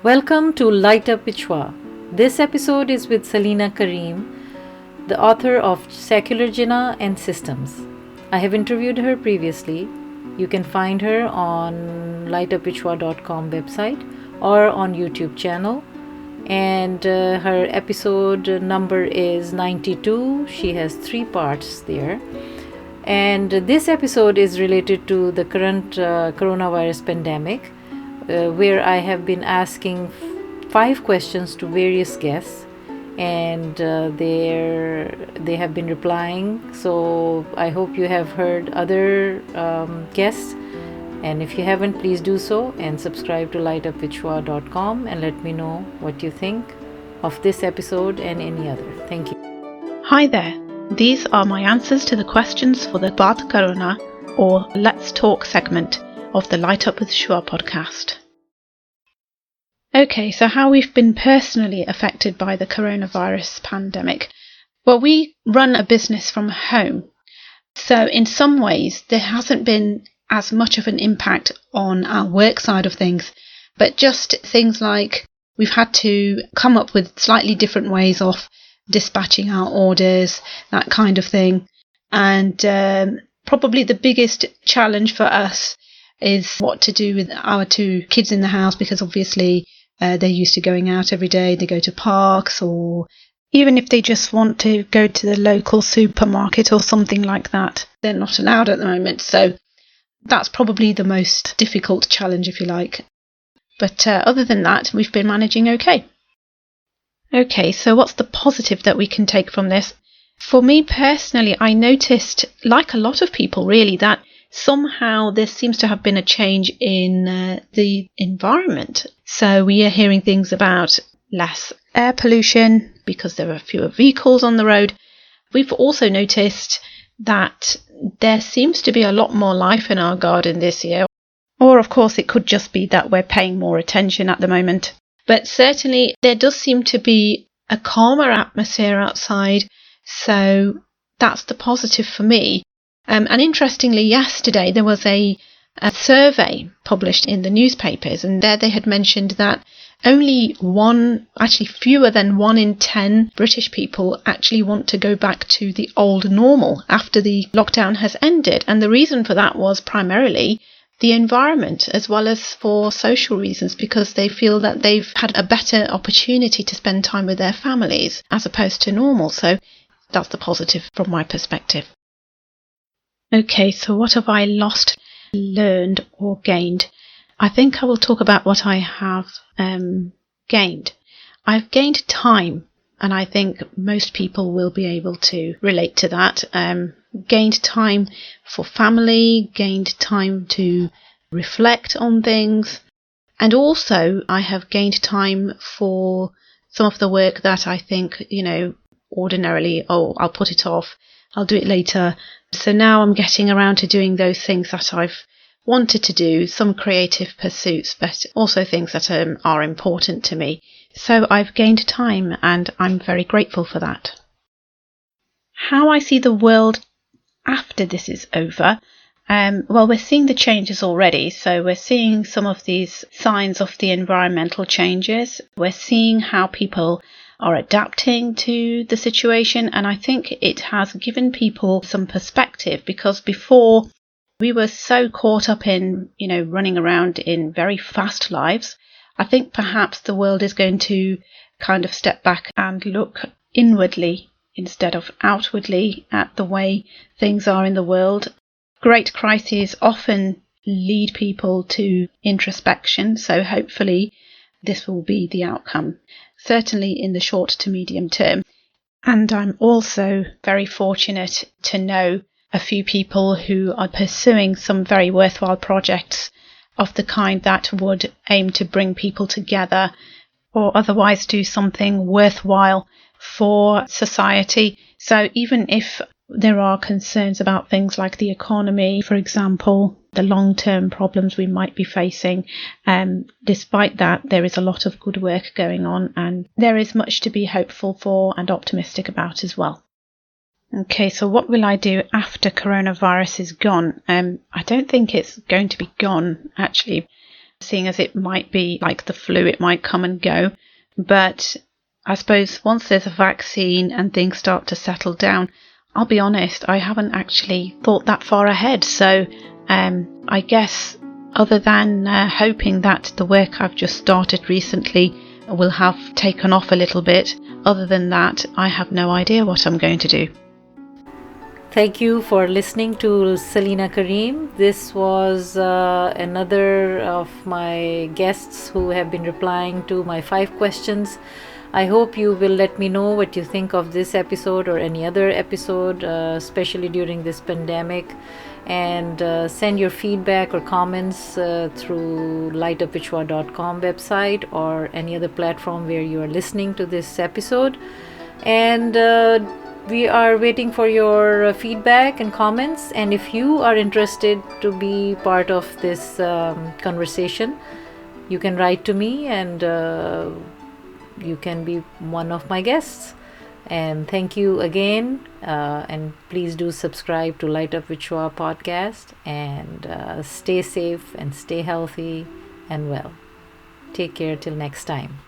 Welcome to Light Up Pichwa. This episode is with Saleena Karim, the author of Secular Jinnah and Systems. I have interviewed her previously. You can find her on lightuppichwa.com website or on YouTube channel. And her episode number is 92. She has 3 parts there. And this episode is related to the current coronavirus pandemic, where I have been asking 5 questions to various guests, and they have been replying. So I hope you have heard other guests, and if you haven't, please do so and subscribe to lightuppichwa.com and let me know what you think of this episode and any other. Thank you. Hi there. These are my answers to the questions for the Baat Corona or Let's Talk segment of the Light Up with Shua podcast. Okay, so how we've been personally affected by the coronavirus pandemic. Well, we run a business from home, so in some ways there hasn't been as much of an impact on our work side of things, but just things like we've had to come up with slightly different ways of dispatching our orders, that kind of thing. And probably the biggest challenge for us is what to do with our 2 kids in the house, because obviously they're used to going out every day. They go to parks, or even if they just want to go to the local supermarket or something like that, they're not allowed at the moment. So that's probably the most difficult challenge, if you like. But other than that, we've been managing okay. Okay, so what's the positive that we can take from this? For me personally, I noticed, like a lot of people really, that somehow there seems to have been a change in the environment. So we are hearing things about less air pollution because there are fewer vehicles on the road. We've also noticed that there seems to be a lot more life in our garden this year. Or of course it could just be that we're paying more attention at the moment. But certainly there does seem to be a calmer atmosphere outside, so that's the positive for me. And interestingly, yesterday there was a survey published in the newspapers, and there they had mentioned that only fewer than 1 in 10 British people actually want to go back to the old normal after the lockdown has ended. And the reason for that was primarily the environment, as well as for social reasons, because they feel that they've had a better opportunity to spend time with their families as opposed to normal. So that's the positive from my perspective. Okay, so what have I lost, learned or gained? I think I will talk about what I have gained. I've gained time, and I think most people will be able to relate to that. Gained time for family, gained time to reflect on things, and also I have gained time for some of the work that I think, ordinarily, I'll put it off, I'll do it later. So now I'm getting around to doing those things that I've wanted to do, some creative pursuits, but also things that are important to me. So I've gained time, and I'm very grateful for that. How I see the world after this is over, well, we're seeing the changes already. So we're seeing some of these signs of the environmental changes. We're seeing how people are adapting to the situation, and I think it has given people some perspective, because before we were so caught up in, running around in very fast lives. I think perhaps the world is going to kind of step back and look inwardly instead of outwardly at the way things are in the world. Great crises often lead people to introspection, so hopefully this will be the outcome, certainly in the short to medium term. And I'm also very fortunate to know a few people who are pursuing some very worthwhile projects of the kind that would aim to bring people together or otherwise do something worthwhile for society. So even if there are concerns about things like the economy, for example, the long-term problems we might be facing, despite that, there is a lot of good work going on, and there is much to be hopeful for and optimistic about as well. Okay, so what will I do after coronavirus is gone? I don't think it's going to be gone, actually. seeing as it might be like the flu, it might come and go. But I suppose once there's a vaccine and things start to settle down, I'll be honest, I haven't actually thought that far ahead. So I guess other than hoping that the work I've just started recently will have taken off a little bit, other than that, I have no idea what I'm going to do. Thank you for listening to Saleena Karim. This was another of my guests who have been replying to my 5 questions. I hope you will let me know what you think of this episode or any other episode, especially during this pandemic, and send your feedback or comments through lightupvichwa.com website or any other platform where you are listening to this episode. And we are waiting for your feedback and comments. And if you are interested to be part of this conversation, you can write to me and you can be one of my guests. And thank you again. And please do subscribe to Light Up Vichwa podcast, and stay safe and stay healthy and well. Take care till next time.